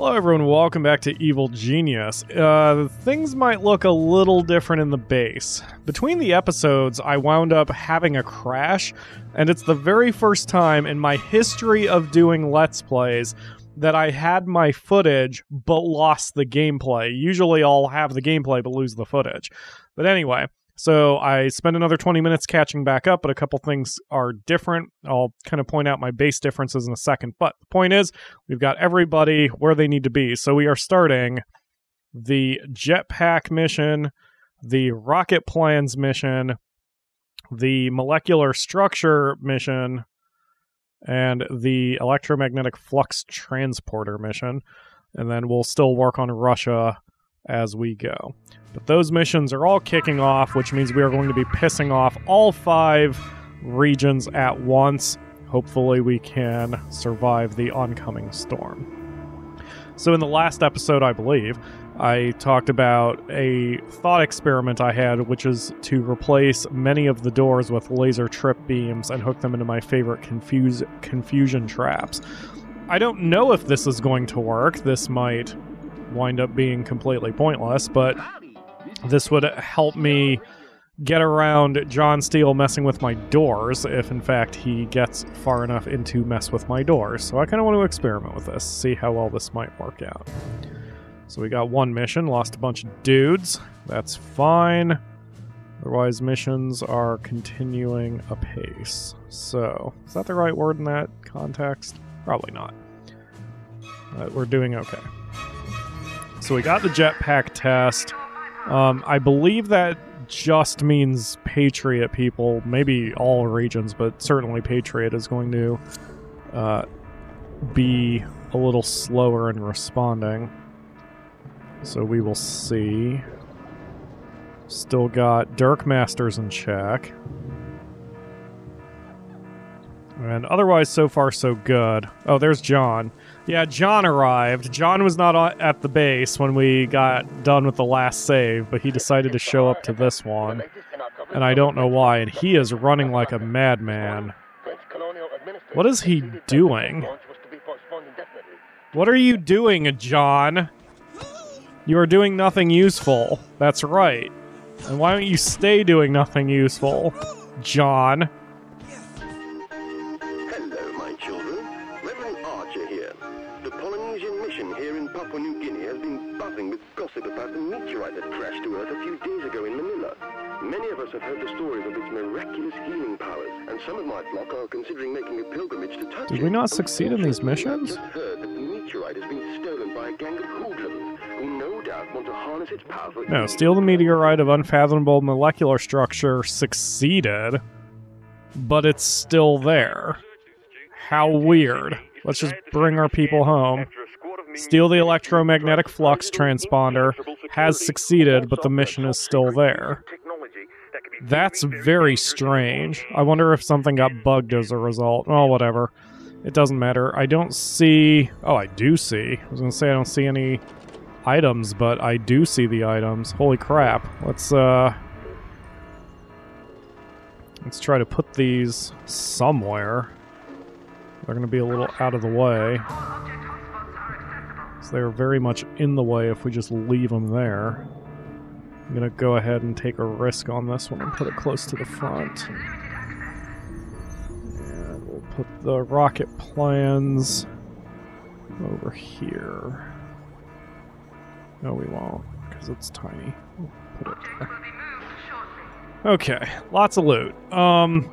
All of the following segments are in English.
Hello everyone, welcome back to Evil Genius. Things might look a little different in the base. Between the episodes, I wound up having a crash, and it's the very first time in my history of doing Let's Plays that I had my footage but lost the gameplay. Usually I'll have the gameplay but lose the footage. But anyway, so I spent another 20 minutes catching back up, but a couple things are different. I'll kind of point out my base differences in a second. But the point is, we've got everybody where they need to be. So we are starting the jetpack mission, the rocket plans mission, the molecular structure mission, and the electromagnetic flux transporter mission. And then we'll still work on Russia as we go. But those missions are all kicking off, which means we are going to be pissing off all 5 regions at once. Hopefully we can survive the oncoming storm. So in the last episode, I believe, I talked about a thought experiment I had, which is to replace many of the doors with laser trip beams and hook them into my favorite confusion traps. I don't know if this is going to work. This might wind up being completely pointless, but this would help me get around John Steele messing with my doors if, in fact, he gets far enough into mess with my doors. So I kind of want to experiment with this, see how well this might work out. So we got one mission, lost a bunch of dudes. That's fine. Otherwise, missions are continuing apace. So, is that the right word in that context? Probably not. But we're doing okay. So we got the jetpack test. I believe that just means Patriot people, maybe all regions, but certainly Patriot is going to be a little slower in responding. So we will see. Still got Dirk Masters in check. And otherwise, so far, so good. Oh, there's John. Yeah, John arrived. John was not at the base when we got done with the last save, but he decided to show up to this one. And I don't know why, and he is running like a madman. What is he doing? What are you doing, John? You are doing nothing useful. That's right. And why don't you stay doing nothing useful, John? About the meteorite that crashed to Earth a few days ago in Manila. Many of us have heard the stories of its miraculous healing powers, and some of my flock are considering making a pilgrimage to touch it. Did we not succeed in these missions? I've just heard that the meteorite has been stolen by a gang of hoodlums who no doubt want to harness its power for... No, steal the meteorite of unfathomable molecular structure succeeded, but it's still there. How weird. Let's just bring our people home. Steal the electromagnetic flux transponder has succeeded, but the mission is still there. That's very strange. I wonder if something got bugged as a result. Oh, whatever. It doesn't matter. I don't see... Oh, I do see. I was going to say I don't see any items, but I do see the items. Holy crap. Let's try to put these somewhere. They're going to be a little out of the way. So they're very much in the way if we just leave them there. I'm going to go ahead and take a risk on this one and put it close to the front. And we'll put the rocket plans over here. No, we won't, because it's tiny. We'll put it there. Okay, lots of loot. Oh,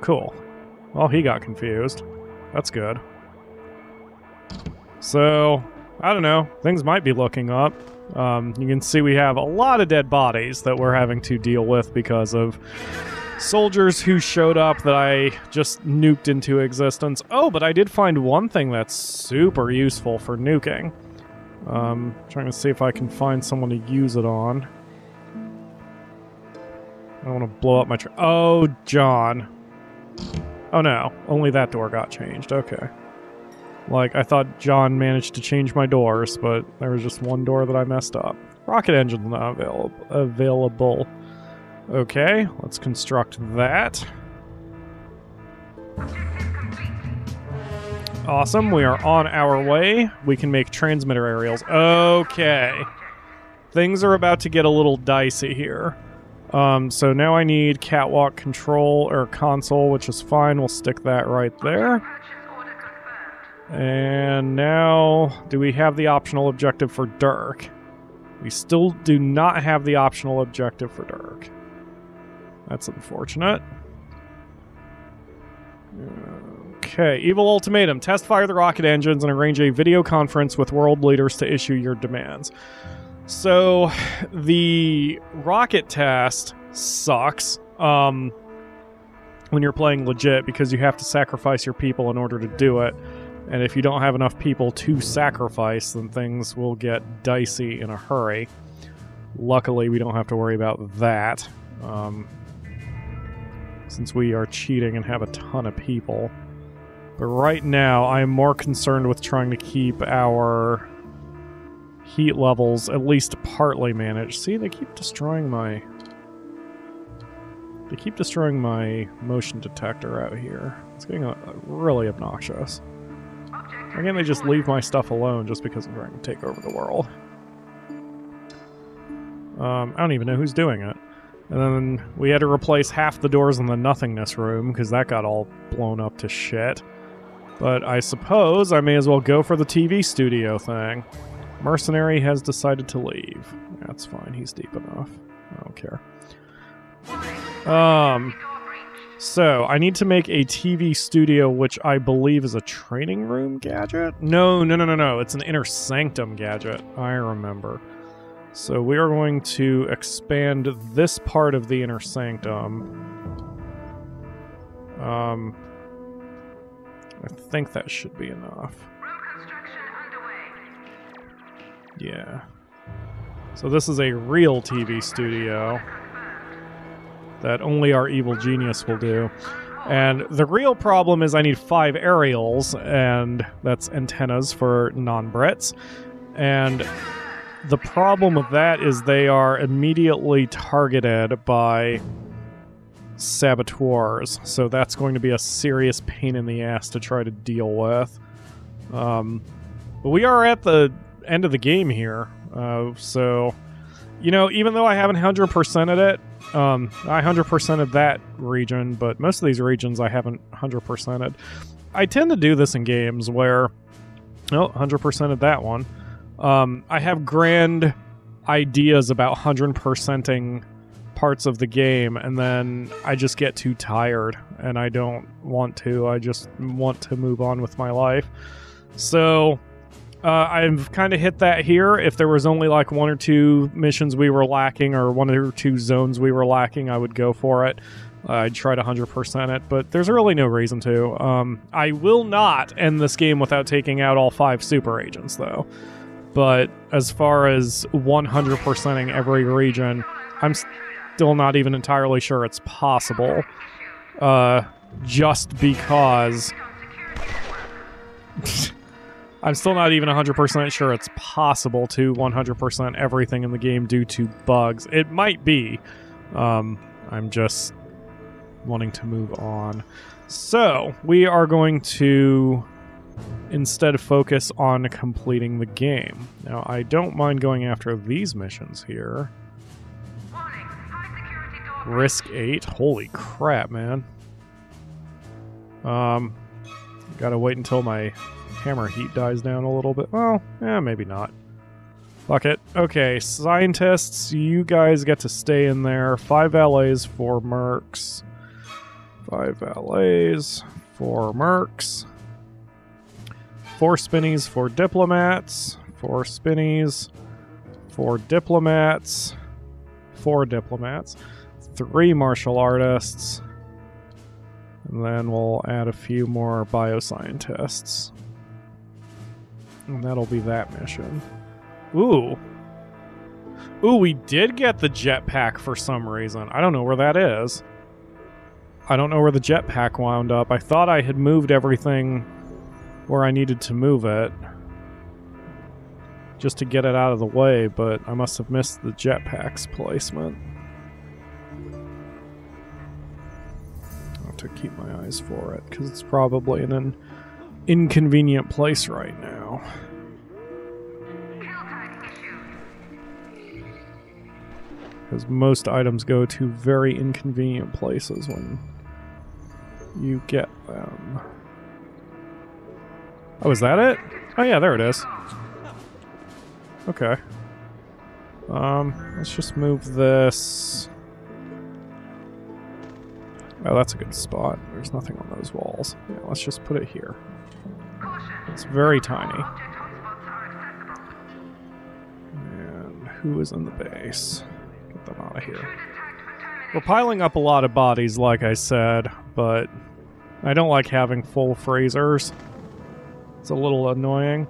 cool. Well, he got confused. That's good. So, I don't know. Things might be looking up. You can see we have a lot of dead bodies that we're having to deal with because of soldiers who showed up that I just nuked into existence. Oh, but I did find one thing that's super useful for nuking. Trying to see if I can find someone to use it on. I don't want to blow up my Oh, John. Oh no, only that door got changed. Okay. Like, I thought John managed to change my doors, but there was just one door that I messed up. Rocket engine's not available. Okay, let's construct that. Awesome, we are on our way. We can make transmitter aerials. Okay. Things are about to get a little dicey here. So now I need catwalk control or console, which is fine. We'll stick that right there. And now, do we have the optional objective for Dirk? We still do not have the optional objective for Dirk. That's unfortunate. Okay, Evil Ultimatum. Test fire the rocket engines and arrange a video conference with world leaders to issue your demands. So, the rocket test sucks when you're playing legit because you have to sacrifice your people in order to do it. And if you don't have enough people to sacrifice, then things will get dicey in a hurry. Luckily, we don't have to worry about that, since we are cheating and have a ton of people. But right now, I am more concerned with trying to keep our heat levels at least partly managed. See, they keep destroying my... They keep destroying my motion detector out here. It's getting really obnoxious. Why can't they just leave my stuff alone just because I'm trying to take over the world? I don't even know who's doing it. And then we had to replace half the doors in the nothingness room because that got all blown up to shit. But I suppose I may as well go for the TV studio thing. Mercenary has decided to leave. That's fine, he's deep enough. I don't care. So, I need to make a TV studio, which I believe is a training room gadget? No. It's an inner sanctum gadget. I remember. So, we are going to expand this part of the inner sanctum. I think that should be enough. Yeah. So, this is a real TV studio that only our evil genius will do. And the real problem is I need 5 aerials, and that's antennas for non-Brits. And the problem with that is they are immediately targeted by saboteurs. So that's going to be a serious pain in the ass to try to deal with. But we are at the end of the game here. So, you know, even though I haven't 100%ed it, I 100%ed that region, but most of these regions I haven't 100%ed. I tend to do this in games where, 100%ed that one. I have grand ideas about 100%ing parts of the game, and then I just get too tired, and I don't want to. I just want to move on with my life. So I've kind of hit that here. If there was only like 1 or 2 missions we were lacking, or 1 or 2 zones we were lacking, I would go for it. I'd try to 100% it, but there's really no reason to. I will not end this game without taking out all 5 super agents, though. But as far as 100%ing every region, I'm still not even entirely sure it's possible. Just because... I'm still not even 100% sure it's possible to 100% everything in the game due to bugs. It might be. I'm just wanting to move on. So, we are going to instead focus on completing the game. Now, I don't mind going after these missions here. Risk 8. Holy crap, man. Gotta wait until my hammer heat dies down a little bit. Well, maybe not. Fuck it. Okay, scientists, you guys get to stay in there. 5 LAs for mercs. 5 LAs for mercs. 4 spinnies for diplomats. 4 spinnies for diplomats. 4 diplomats. 3 martial artists. And then we'll add a few more bioscientists. And that'll be that mission. Ooh. Ooh, we did get the jetpack for some reason. I don't know where that is. I don't know where the jetpack wound up. I thought I had moved everything where I needed to move it, just to get it out of the way, but I must have missed the jetpack's placement. I'll have to keep my eyes for it, because it's probably in an inconvenient place right now. Because most items go to very inconvenient places when you get them. Oh, is that it? Oh yeah, there it is. Okay. Let's just move this. Oh, that's a good spot. There's nothing on those walls. Yeah, let's just put it here. It's very tiny. And who is in the base? Get them out of here. We're piling up a lot of bodies, like I said, but I don't like having full phasers. It's a little annoying.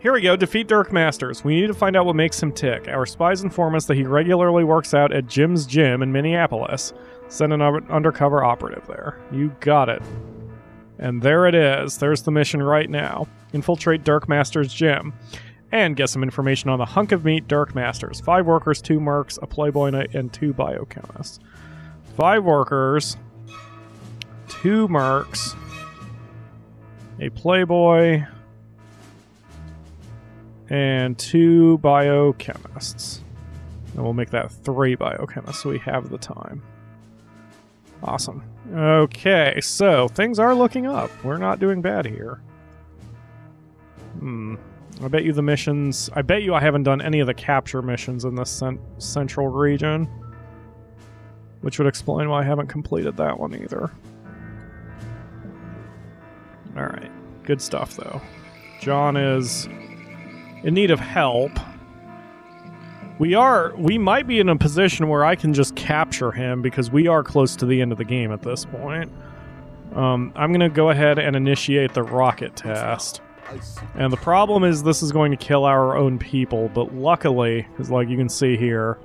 Here we go. Defeat Dirk Masters. We need to find out what makes him tick. Our spies inform us that he regularly works out at Jim's Gym in Minneapolis. Send an undercover operative there. You got it. And there it is. There's the mission right now. Infiltrate Dirk Masters' gym. And get some information on the hunk of meat Dirk Masters. 5 workers, 2 mercs, a playboy, and 2 biochemists. 5 workers, 2 mercs, a playboy, and 2 biochemists. And we'll make that 3 biochemists so we have the time. Awesome. Okay, so things are looking up. We're not doing bad here. I bet you the missions... I bet you I haven't done any of the capture missions in this central region. Which would explain why I haven't completed that one either. Alright. Good stuff, though. John is in need of help. We might be in a position where I can just capture him because we are close to the end of the game at this point. I'm going to go ahead and initiate the rocket test. And the problem is this is going to kill our own people, but luckily, because like you can see here,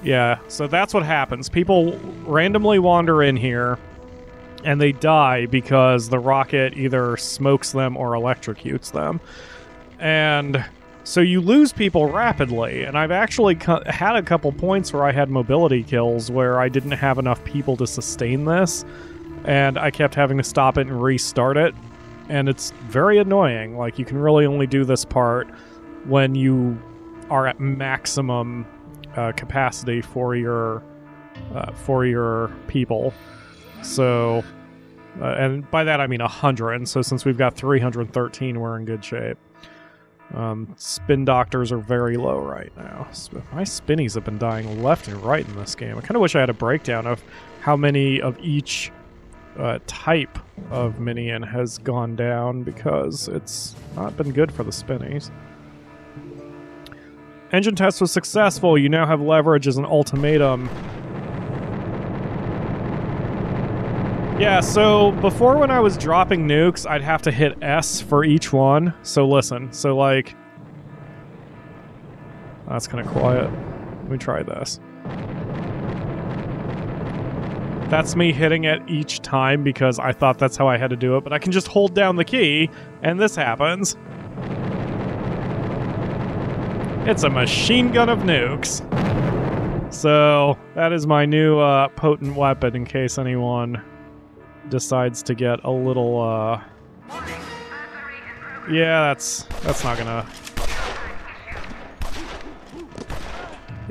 yeah, so that's what happens. People randomly wander in here, and they die because the rocket either smokes them or electrocutes them. And so you lose people rapidly, and I've actually had a couple points where I had mobility kills where I didn't have enough people to sustain this, and I kept having to stop it and restart it, and it's very annoying. Like, you can really only do this part when you are at maximum capacity for your people. So, and by that I mean 100, so since we've got 313, we're in good shape. Spin doctors are very low right now. My spinnies have been dying left and right in this game. I kind of wish I had a breakdown of how many of each type of minion has gone down, because it's not been good for the spinnies. Engine test was successful. You now have leverage as an ultimatum. Yeah, so before when I was dropping nukes, I'd have to hit S for each one. So listen, so like... That's kind of quiet. Let me try this. That's me hitting it each time because I thought that's how I had to do it, but I can just hold down the key, and this happens. It's a machine gun of nukes. So, that is my new potent weapon in case anyone decides to get a little, yeah, that's not gonna...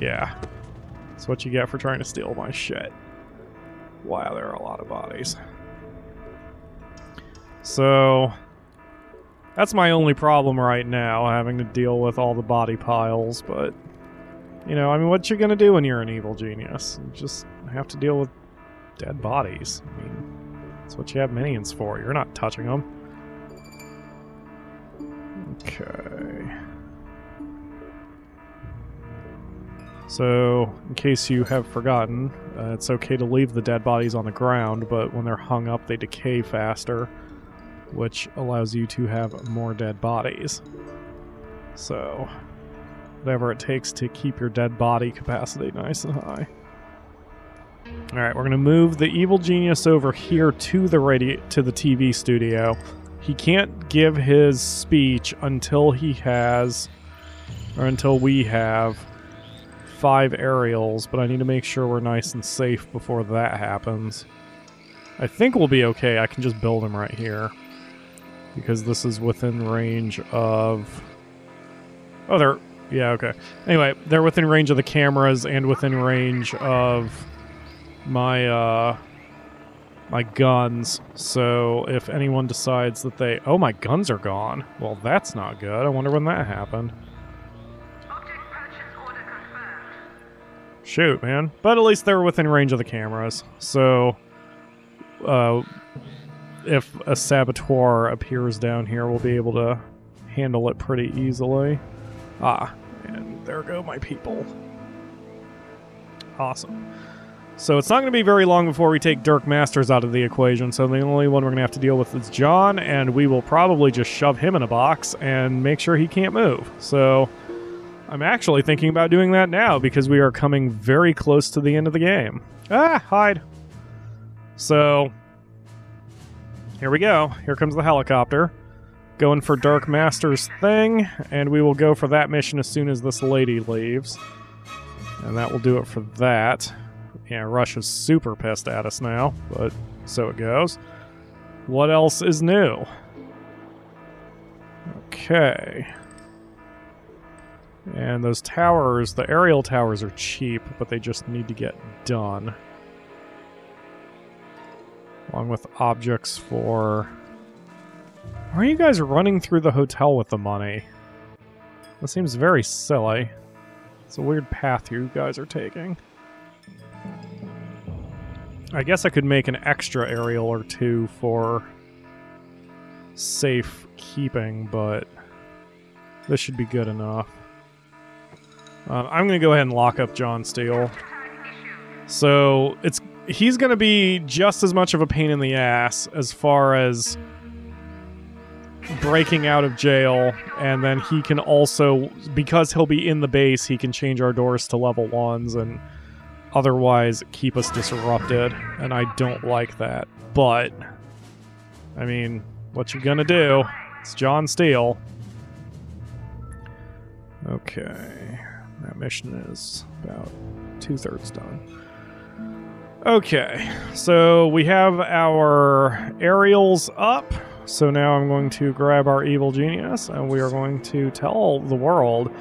Yeah. That's what you get for trying to steal my shit. Wow, there are a lot of bodies. So... That's my only problem right now, having to deal with all the body piles, but... You know, I mean, what you gonna do when you're an evil genius? You just have to deal with dead bodies. I mean, that's what you have minions for. You're not touching them. Okay. So, in case you have forgotten, it's okay to leave the dead bodies on the ground, but when they're hung up, they decay faster, which allows you to have more dead bodies. So, whatever it takes to keep your dead body capacity nice and high. Alright, we're going to move the evil genius over here to the TV studio. He can't give his speech until he has, or until we have 5 aerials, but I need to make sure we're nice and safe before that happens. I think we'll be okay. I can just build him right here. Because this is within range of... Oh, they're... Yeah, okay. Anyway, they're within range of the cameras and within range of my, my guns. So if anyone decides that they... Oh, my guns are gone. Well, that's not good. I wonder when that happened. Shoot, man. But at least they're within range of the cameras. So, if a saboteur appears down here, we'll be able to handle it pretty easily. Ah, and there go my people. Awesome. So it's not going to be very long before we take Dirk Masters out of the equation, so the only one we're going to have to deal with is John, and we will probably just shove him in a box and make sure he can't move. So I'm actually thinking about doing that now, because we are coming very close to the end of the game. Ah, hide. So here we go. Here comes the helicopter. Going for Dirk Master's thing, and we will go for that mission as soon as this lady leaves. And that will do it for that. Yeah, Russia's super pissed at us now, but so it goes. What else is new? Okay. And those towers, the aerial towers are cheap, but they just need to get done. Along with objects for... Why are you guys running through the hotel with the money? That seems very silly. It's a weird path you guys are taking. I guess I could make an extra aerial or two for safe keeping, but this should be good enough. I'm going to go ahead and lock up John Steele. So he's going to be just as much of a pain in the ass as far as breaking out of jail, and then he can also, because he'll be in the base, he can change our doors to level 1s and otherwise keep us disrupted, and I don't like that. But, I mean, what you gonna do? It's John Steele. Okay, that mission is about 2/3 done. Okay, so we have our aerials up. So now I'm going to grab our evil genius, and we are going to tell the world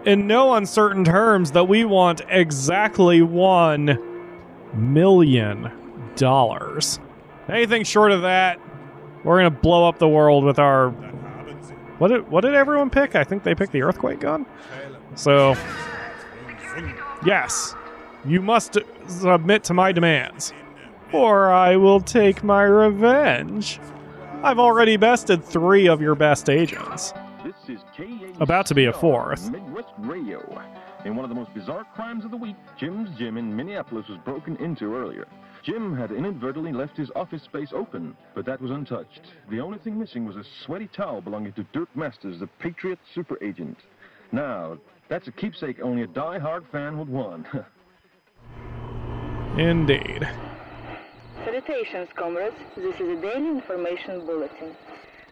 in no uncertain terms that we want exactly $1 million. Anything short of that, we're going to blow up the world with our... What did everyone pick? I think they picked the earthquake gun. So, yes, you must submit to my demands, or I will take my revenge. I've already bested 3 of your best agents. This is About to be a 4th. Midwest Radio. In one of the most bizarre crimes of the week, Jim's gym in Minneapolis was broken into earlier. Jim had inadvertently left his office space open, but that was untouched. The only thing missing was a sweaty towel belonging to Dirk Masters, the Patriot super agent. Now, that's a keepsake only a die-hard fan would want. Indeed. Salutations, comrades. This is a daily information bulletin.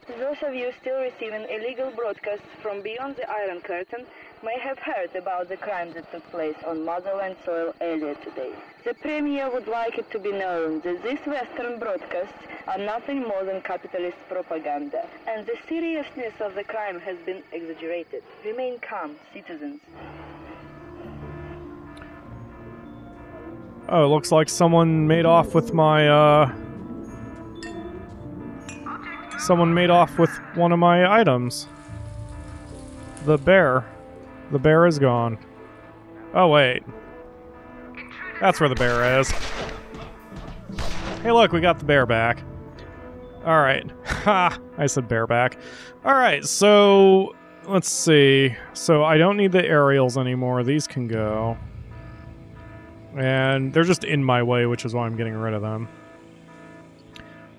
Those of you still receiving illegal broadcasts from beyond the Iron Curtain may have heard about the crime that took place on motherland soil earlier today. The Premier would like it to be known that these Western broadcasts are nothing more than capitalist propaganda, and the seriousness of the crime has been exaggerated. Remain calm, citizens. Oh, it looks like someone made off with my, Someone made off with one of my items. The bear. The bear is gone. Oh, wait. That's where the bear is. Hey, look, we got the bear back. Alright. Ha! I said bear back. Alright, so... Let's see. So, I don't need the aerials anymore. These can go. And they're just in my way, which is why I'm getting rid of them.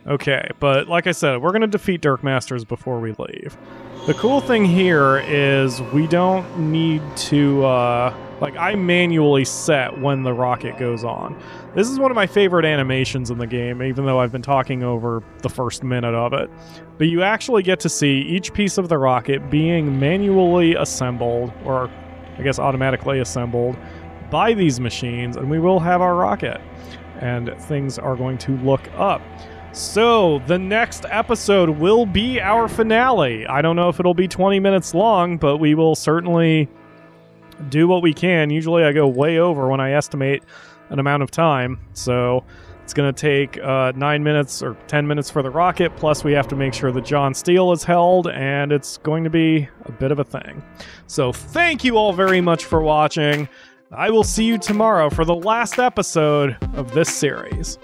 Okay, but like I said, we're going to defeat Dirk Masters before we leave. The cool thing here is we don't need to, like, I manually set when the rocket goes on. This is one of my favorite animations in the game, even though I've been talking over the first minute of it. But you actually get to see each piece of the rocket being manually assembled, or I guess automatically assembled, by these machines, and we will have our rocket. and things are going to look up. So, the next episode will be our finale. I don't know if it'll be 20 minutes long, but we will certainly do what we can. Usually I go way over when I estimate an amount of time, so it's going to take 9 minutes or 10 minutes for the rocket, plus we have to make sure that John Steele is held, and it's going to be a bit of a thing. So thank you all very much for watching. I will see you tomorrow for the last episode of this series.